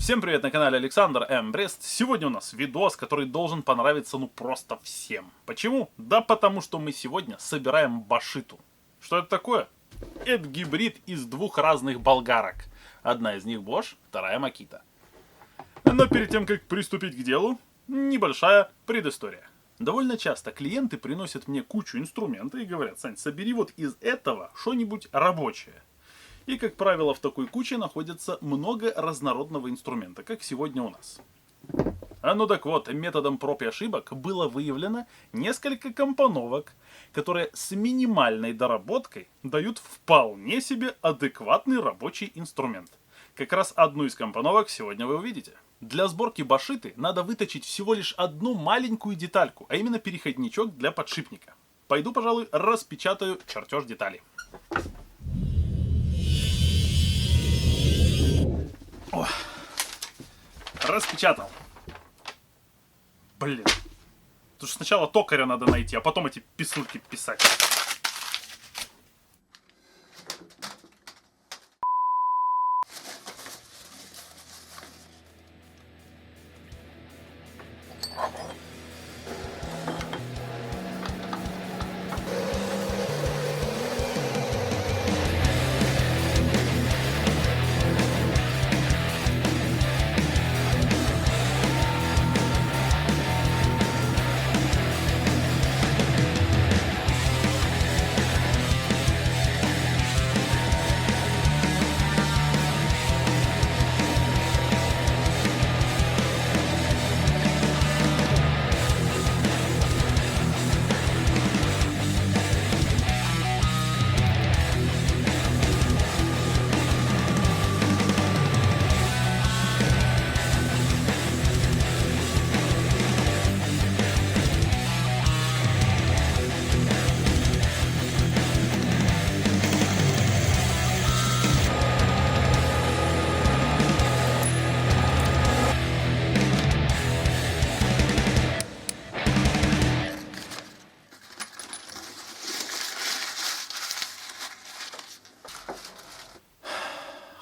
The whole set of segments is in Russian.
Всем привет, на канале Александр М. Брест. Сегодня у нас видос, который должен понравиться ну просто всем. Почему? Да потому что мы сегодня собираем башиту. Что это такое? Это гибрид из двух разных болгарок. Одна из них Bosch, вторая Makita. Но перед тем, как приступить к делу, небольшая предыстория. Довольно часто клиенты приносят мне кучу инструмента и говорят: Сань, собери вот из этого что-нибудь рабочее. И, как правило, в такой куче находится много разнородного инструмента, как сегодня у нас. Ну так вот, методом проб и ошибок было выявлено несколько компоновок, которые с минимальной доработкой дают вполне себе адекватный рабочий инструмент. Как раз одну из компоновок сегодня вы увидите. Для сборки башиты надо выточить всего лишь одну маленькую детальку, а именно переходничок для подшипника. Пойду, пожалуй, распечатаю чертеж деталей. О, распечатал. Блин. Тут сначала токаря надо найти, а потом эти писульки писать.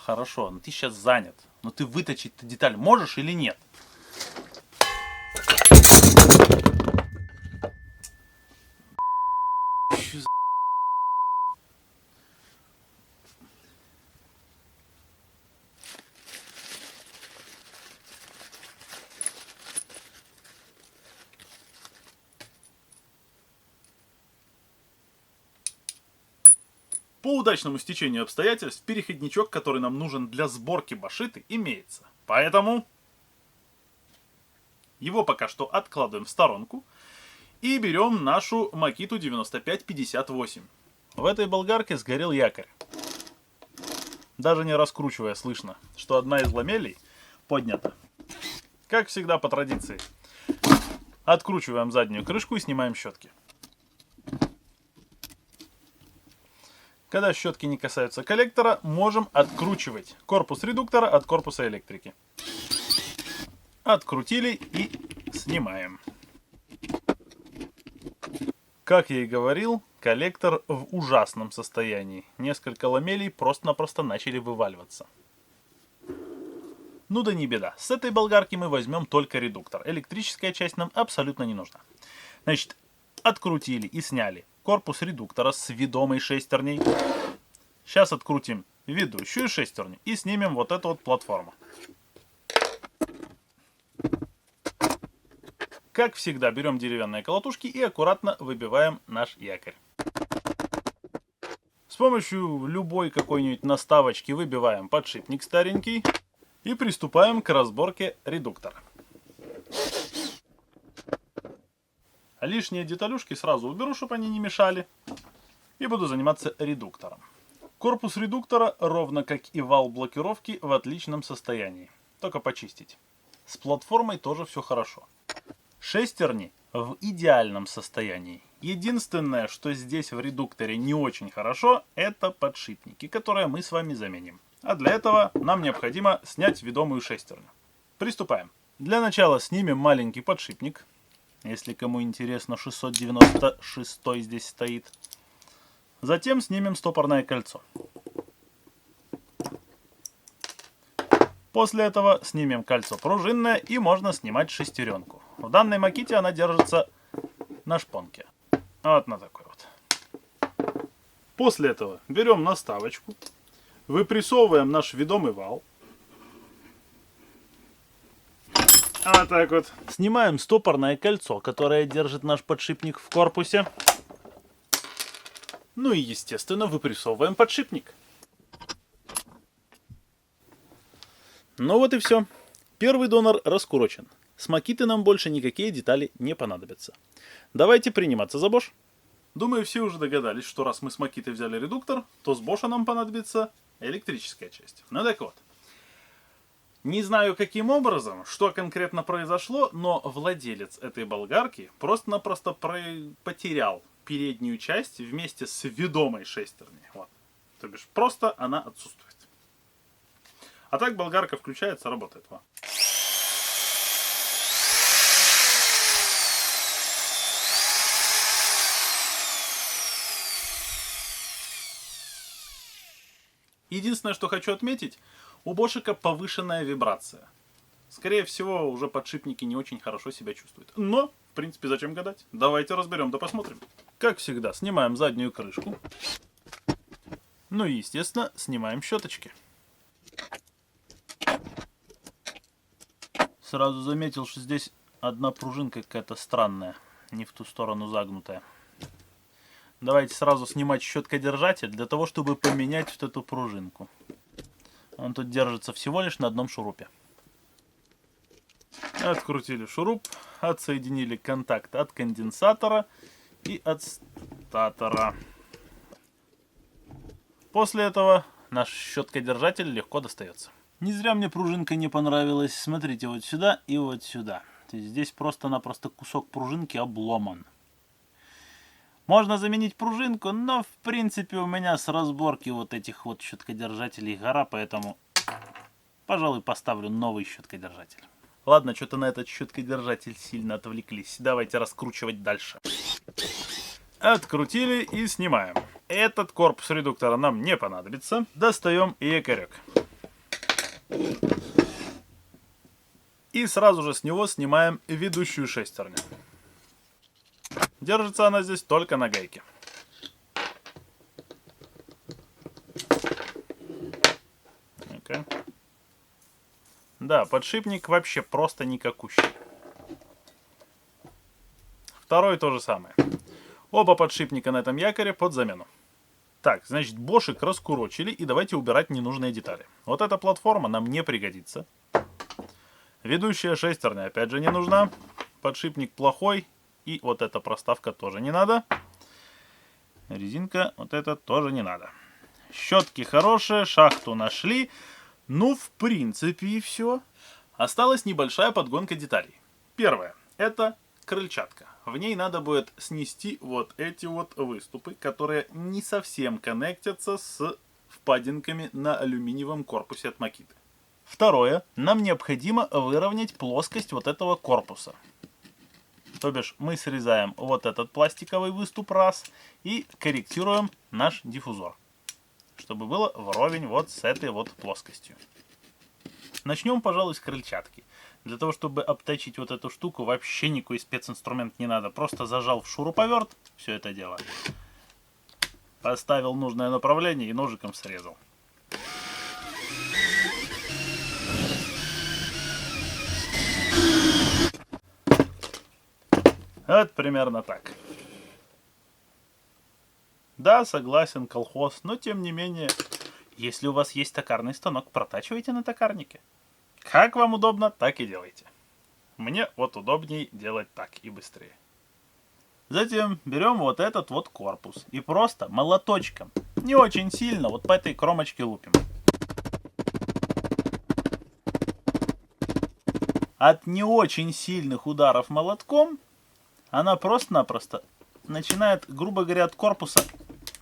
Хорошо, но ты сейчас занят. Но ты выточить-то деталь можешь или нет? По удачному стечению обстоятельств, переходничок, который нам нужен для сборки башиты, имеется. Поэтому его пока что откладываем в сторонку и берем нашу Makita 9558. В этой болгарке сгорел якорь. Даже не раскручивая, слышно, что одна из ламелей поднята. Как всегда по традиции. Откручиваем заднюю крышку и снимаем щетки. Когда щетки не касаются коллектора, можем откручивать корпус редуктора от корпуса электрики. Открутили и снимаем. Как я и говорил, коллектор в ужасном состоянии. Несколько ламелей просто-напросто начали вываливаться. Ну да не беда. С этой болгарки мы возьмем только редуктор. Электрическая часть нам абсолютно не нужна. Значит, открутили и сняли корпус редуктора с ведомой шестерней. Сейчас открутим ведущую шестерню и снимем вот эту вот платформу. Как всегда, берем деревянные колотушки и аккуратно выбиваем наш якорь. С помощью любой какой-нибудь наставочки выбиваем подшипник старенький и приступаем к разборке редуктора. Лишние деталюшки сразу уберу, чтобы они не мешали. И буду заниматься редуктором. Корпус редуктора, ровно как и вал блокировки, в отличном состоянии. Только почистить. С платформой тоже все хорошо. Шестерни в идеальном состоянии. Единственное, что здесь в редукторе не очень хорошо, это подшипники, которые мы с вами заменим. А для этого нам необходимо снять ведомую шестерню. Приступаем. Для начала снимем маленький подшипник. Если кому интересно, 696 здесь стоит. Затем снимем стопорное кольцо. После этого снимем кольцо пружинное и можно снимать шестеренку. В данной маките она держится на шпонке. Вот на такой вот. После этого берем наставочку, выпрессовываем наш ведомый вал. Вот так вот. Снимаем стопорное кольцо, которое держит наш подшипник в корпусе. Ну и, естественно, выпрессовываем подшипник. Ну вот и все. Первый донор раскурочен. С макиты нам больше никакие детали не понадобятся. Давайте приниматься за Bosch. Думаю, все уже догадались, что раз мы с макиты взяли редуктор, то с Bosch нам понадобится электрическая часть. Ну так вот. Не знаю каким образом, что конкретно произошло, но владелец этой болгарки просто-напросто потерял переднюю часть вместе с ведомой шестерней. Вот. То бишь просто она отсутствует. А так болгарка включается, работает. Во. Единственное, что хочу отметить, у Бошика повышенная вибрация. Скорее всего, уже подшипники не очень хорошо себя чувствуют. Но, в принципе, зачем гадать? Давайте разберем да посмотрим. Как всегда, снимаем заднюю крышку. Ну и, естественно, снимаем щеточки. Сразу заметил, что здесь одна пружинка какая-то странная, не в ту сторону загнутая. Давайте сразу снимать щеткодержатель для того, чтобы поменять вот эту пружинку. Он тут держится всего лишь на одном шурупе. Открутили шуруп, отсоединили контакт от конденсатора и от статора. После этого наш щеткодержатель легко достается. Не зря мне пружинка не понравилась. Смотрите, вот сюда и вот сюда. То есть здесь просто-напросто кусок пружинки обломан. Можно заменить пружинку, но в принципе у меня с разборки вот этих вот щеткодержателей гора, поэтому, пожалуй, поставлю новый щеткодержатель. Ладно, что-то на этот щеткодержатель сильно отвлеклись. Давайте раскручивать дальше. Открутили и снимаем. Этот корпус редуктора нам не понадобится. Достаем якорек. И сразу же с него снимаем ведущую шестерню. Держится она здесь только на гайке. Okay. Да, подшипник вообще просто никакущий. Второй то же самое. Оба подшипника на этом якоре под замену. Так, значит, бошик раскурочили, и давайте убирать ненужные детали. Вот эта платформа нам не пригодится. Ведущая шестерня опять же не нужна. Подшипник плохой. И вот эта проставка тоже не надо. Резинка вот эта тоже не надо. Щетки хорошие, шахту нашли. Ну, в принципе, и все. Осталась небольшая подгонка деталей. Первое. Это крыльчатка. В ней надо будет снести вот эти вот выступы, которые не совсем коннектятся с впадинками на алюминиевом корпусе от макиты. Второе. Нам необходимо выровнять плоскость вот этого корпуса. То бишь мы срезаем вот этот пластиковый выступ раз и корректируем наш диффузор, чтобы было вровень вот с этой вот плоскостью. Начнем, пожалуй, с крыльчатки. Для того, чтобы обточить вот эту штуку, вообще никакой специнструмент не надо. Просто зажал в шуруповерт все это дело. Поставил нужное направление и ножиком срезал. Вот примерно так. Да, согласен, колхоз, но тем не менее, если у вас есть токарный станок, протачивайте на токарнике. Как вам удобно, так и делайте. Мне вот удобней делать так и быстрее. Затем берем вот этот вот корпус и просто молоточком, не очень сильно, вот по этой кромочке лупим. От не очень сильных ударов молотком она просто-напросто начинает, грубо говоря, от корпуса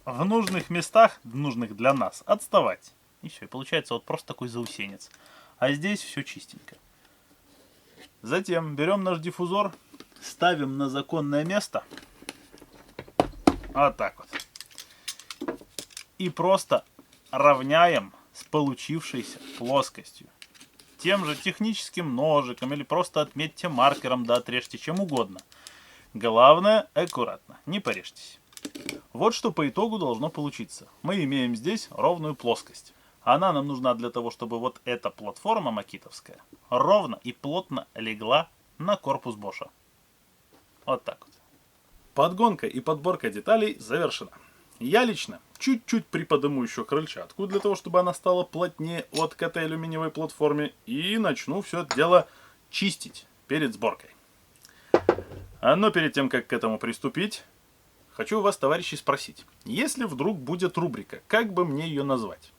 в нужных местах, нужных для нас, отставать. И все, и получается вот просто такой заусенец. А здесь все чистенько. Затем берем наш диффузор, ставим на законное место. Вот так вот. И просто равняем с получившейся плоскостью. тем же техническим ножиком или просто отметьте маркером, да отрежьте чем угодно. Главное, аккуратно, не порежьтесь. Вот что по итогу должно получиться. Мы имеем здесь ровную плоскость. Она нам нужна для того, чтобы вот эта платформа макитовская ровно и плотно легла на корпус Боша. Вот так вот. Подгонка и подборка деталей завершена. Я лично чуть-чуть приподниму еще крыльчатку, для того, чтобы она стала плотнее от к этой алюминиевой платформе, и начну все это дело чистить перед сборкой. Но перед тем, как к этому приступить, хочу у вас, товарищи, спросить, если вдруг будет рубрика, как бы мне ее назвать?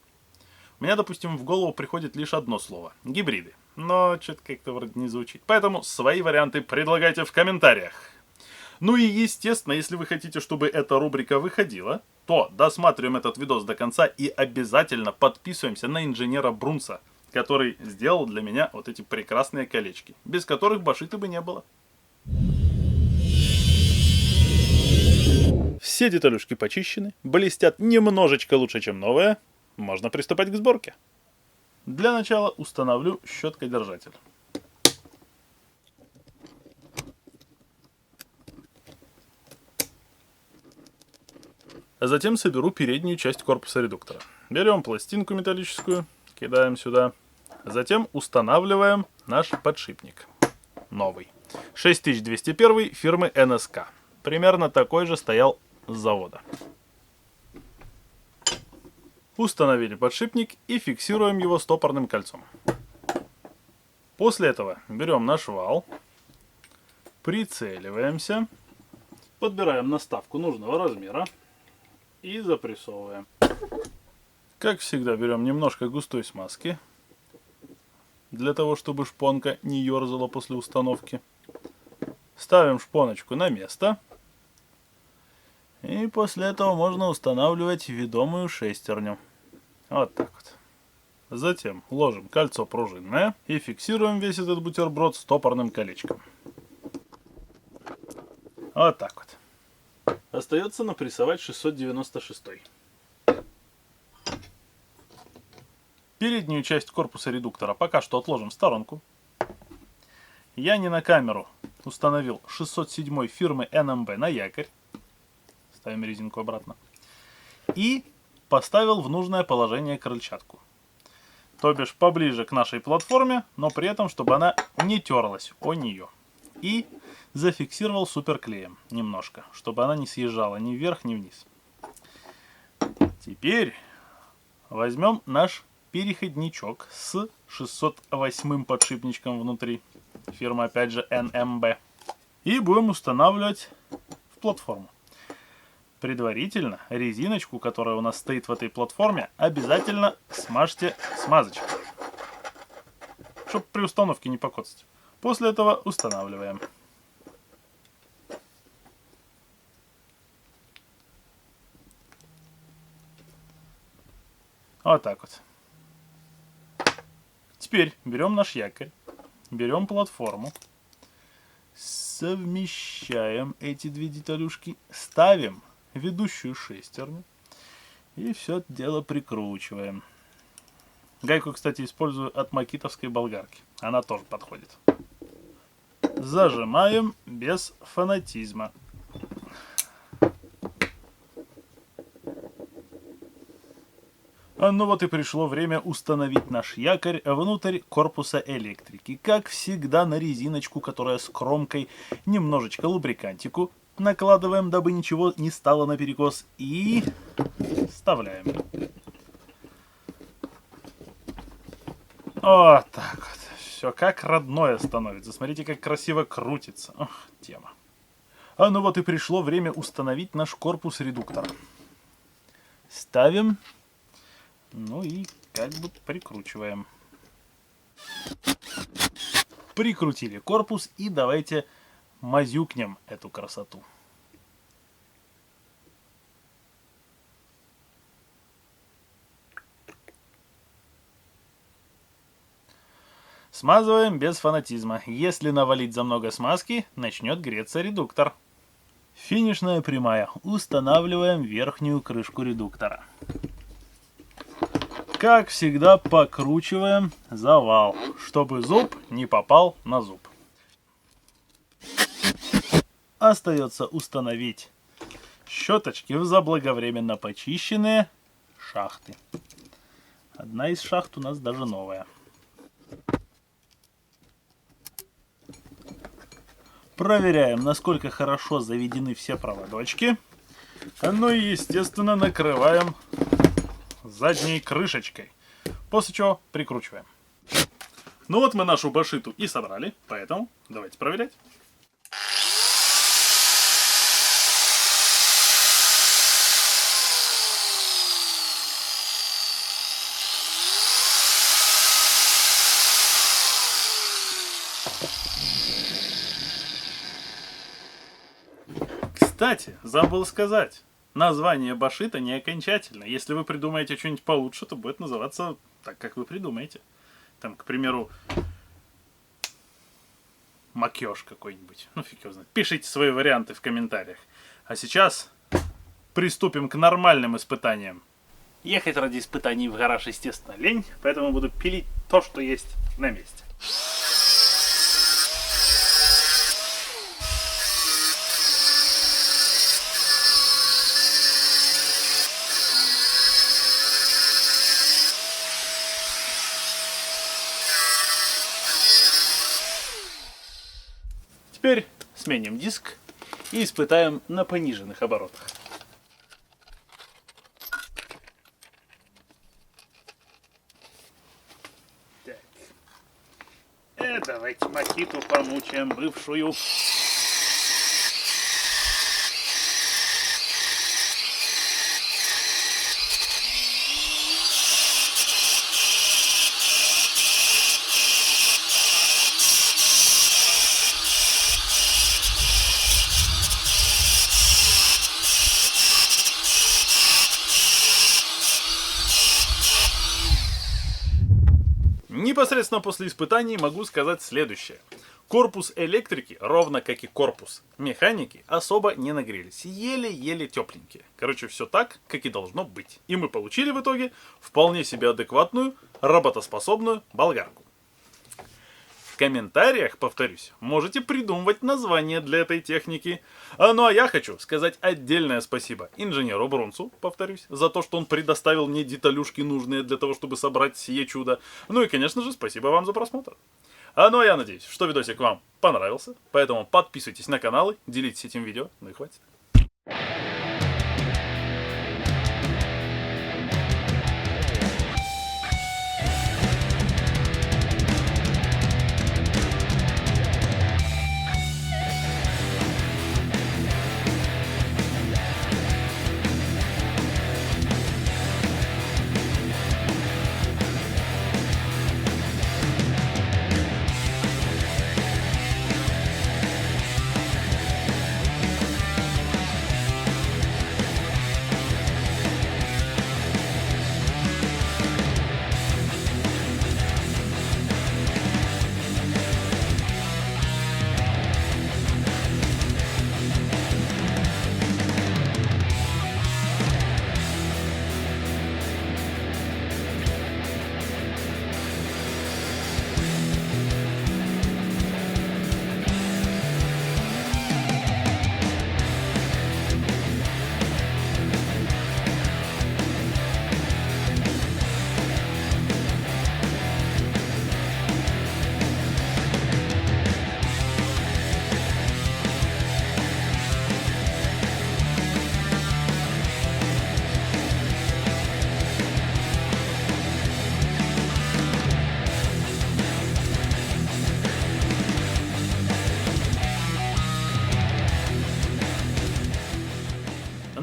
У меня, допустим, в голову приходит лишь одно слово – гибриды, но что-то как-то вроде не звучит. Поэтому свои варианты предлагайте в комментариях. Ну и естественно, если вы хотите, чтобы эта рубрика выходила, то досматриваем этот видос до конца и обязательно подписываемся на инженера Брунса, который сделал для меня вот эти прекрасные колечки, без которых башиты бы не было. Все деталюшки почищены, блестят немножечко лучше, чем новые. Можно приступать к сборке. Для начала установлю щеткодержатель. Затем соберу переднюю часть корпуса редуктора. Берем пластинку металлическую, кидаем сюда. Затем устанавливаем наш подшипник. Новый. 6201 фирмы НСК. Примерно такой же стоял с завода. Установили подшипник и фиксируем его стопорным кольцом. После этого берем наш вал, прицеливаемся, подбираем наставку нужного размера и запрессовываем. Как всегда, берем немножко густой смазки, для того, чтобы шпонка не ерзала после установки. Ставим шпоночку на место. И после этого можно устанавливать ведомую шестерню. Вот так вот. Затем ложим кольцо пружинное и фиксируем весь этот бутерброд стопорным колечком. Вот так вот. Остается напрессовать 696. Переднюю часть корпуса редуктора пока что отложим в сторонку. Я не на камеру установил 607 фирмы NMB на якорь. Ставим резинку обратно. И поставил в нужное положение крыльчатку. То бишь поближе к нашей платформе, но при этом, чтобы она не терлась о нее. И зафиксировал суперклеем немножко, чтобы она не съезжала ни вверх, ни вниз. Теперь возьмем наш переходничок с 608 подшипничком внутри. Фирма опять же NMB. И будем устанавливать в платформу. Предварительно резиночку, которая у нас стоит в этой платформе, обязательно смажьте смазочкой, чтобы при установке не покоцать. После этого устанавливаем. Вот так вот. Теперь берем наш якорь, берем платформу, совмещаем эти две деталюшки, ставим ведущую шестерню и все это дело прикручиваем. Гайку, кстати, использую от макитовской болгарки. Она тоже подходит. Зажимаем без фанатизма. Ну вот и пришло время установить наш якорь внутрь корпуса электрики. Как всегда, на резиночку, которая с кромкой, немножечко лубрикантику накладываем, дабы ничего не стало наперекос, и вставляем. Вот так вот. Все как родное становится. Смотрите, как красиво крутится. Ох, тема. Ну вот и пришло время установить наш корпус редуктора. Ставим. Ну и как бы прикручиваем. Прикрутили корпус и давайте мазюкнем эту красоту. Смазываем без фанатизма. Если навалить за много смазки, начнет греться редуктор. Финишная прямая. Устанавливаем верхнюю крышку редуктора. Как всегда, покручиваем завал, чтобы зуб не попал на зуб. Остается установить щеточки в заблаговременно почищенные шахты. Одна из шахт у нас даже новая. Проверяем, насколько хорошо заведены все проводочки. Ну и, естественно, накрываем задней крышечкой. После чего прикручиваем. Ну вот мы нашу башиту и собрали, поэтому давайте проверять. Кстати, забыл сказать, название башита не окончательно. Если вы придумаете что-нибудь получше, то будет называться так, как вы придумаете. Там, к примеру, макёж какой-нибудь. Ну, фиг его знает. Пишите свои варианты в комментариях. А сейчас приступим к нормальным испытаниям. Ехать ради испытаний в гараж, естественно, лень, поэтому буду пилить то, что есть на месте. Теперь сменим диск и испытаем на пониженных оборотах. Так. Давайте Макиту помучаем бывшую. Непосредственно после испытаний могу сказать следующее. Корпус электрики, ровно как и корпус механики, особо не нагрелись. Еле-еле тепленькие. Короче, все так, как и должно быть. И мы получили в итоге вполне себе адекватную, работоспособную болгарку. В комментариях, повторюсь, можете придумывать название для этой техники. Ну а я хочу сказать отдельное спасибо инженеру Брунцу, повторюсь, за то, что он предоставил мне деталюшки нужные для того, чтобы собрать сие чудо. Ну и, конечно же, спасибо вам за просмотр. Ну а я надеюсь, что видосик вам понравился, поэтому подписывайтесь на каналы, делитесь этим видео, ну и хватит.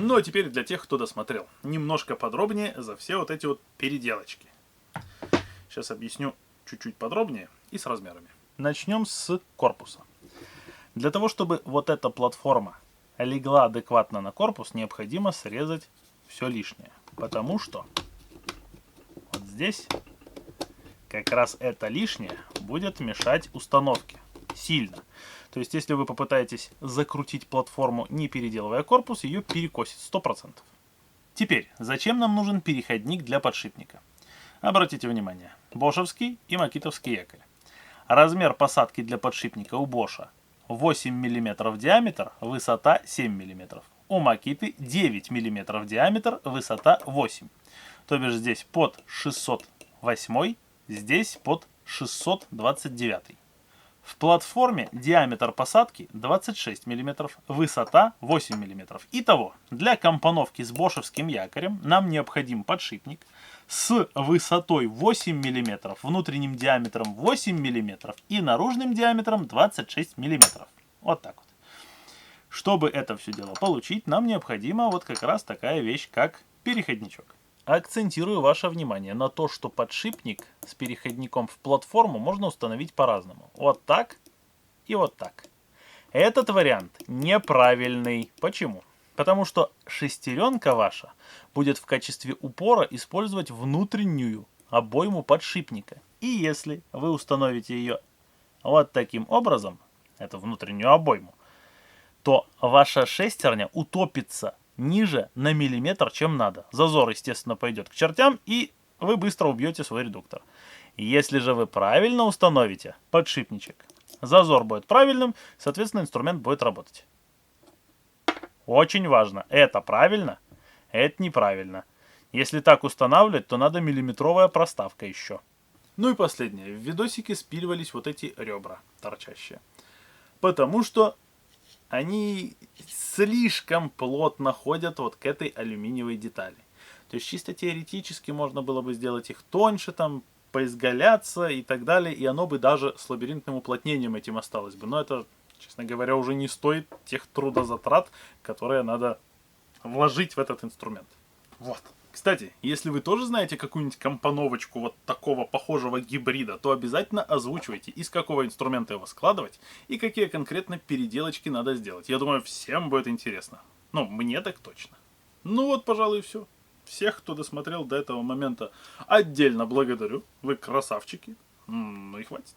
Ну а теперь для тех, кто досмотрел, немножко подробнее за все вот эти вот переделочки. Сейчас объясню чуть-чуть подробнее и с размерами. Начнем с корпуса. Для того, чтобы вот эта платформа легла адекватно на корпус, необходимо срезать все лишнее. Потому что вот здесь как раз это лишнее будет мешать установке сильно. То есть, если вы попытаетесь закрутить платформу, не переделывая корпус, ее перекосит 100%. Теперь, зачем нам нужен переходник для подшипника? Обратите внимание, бошевский и макитовский якорь. Размер посадки для подшипника у Боша 8 мм диаметр, высота 7 мм. У Макиты 9 мм диаметр, высота 8. То бишь здесь под 608, здесь под 629. В платформе диаметр посадки 26 мм, высота 8 мм. Итого, для компоновки с бошевским якорем нам необходим подшипник с высотой 8 мм, внутренним диаметром 8 мм и наружным диаметром 26 мм. Вот так вот. Чтобы это все дело получить, нам необходима вот как раз такая вещь, как переходничок. Акцентирую ваше внимание на то, что подшипник с переходником в платформу можно установить по-разному. Вот так и вот так. Этот вариант неправильный. Почему? Потому что шестеренка ваша будет в качестве упора использовать внутреннюю обойму подшипника. И если вы установите ее вот таким образом, эту внутреннюю обойму, то ваша шестерня утопится ниже на миллиметр, чем надо. Зазор, естественно, пойдет к чертям, и вы быстро убьете свой редуктор. Если же вы правильно установите подшипничек, зазор будет правильным, соответственно, инструмент будет работать. Очень важно. Это правильно, это неправильно. Если так устанавливать, то надо миллиметровая проставка еще. Ну и последнее. В видосике спиливались вот эти ребра торчащие. Потому что они слишком плотно ходят вот к этой алюминиевой детали. То есть чисто теоретически можно было бы сделать их тоньше, там, поизгаляться и так далее, и оно бы даже с лабиринтным уплотнением этим осталось бы. Но это, честно говоря, уже не стоит тех трудозатрат, которые надо вложить в этот инструмент. Вот. Кстати, если вы тоже знаете какую-нибудь компоновочку вот такого похожего гибрида, то обязательно озвучивайте, из какого инструмента его складывать и какие конкретно переделочки надо сделать. Я думаю, всем будет интересно. Ну, мне так точно. Ну вот, пожалуй, и все. Всех, кто досмотрел до этого момента, отдельно благодарю. Вы красавчики. Ну и хватит.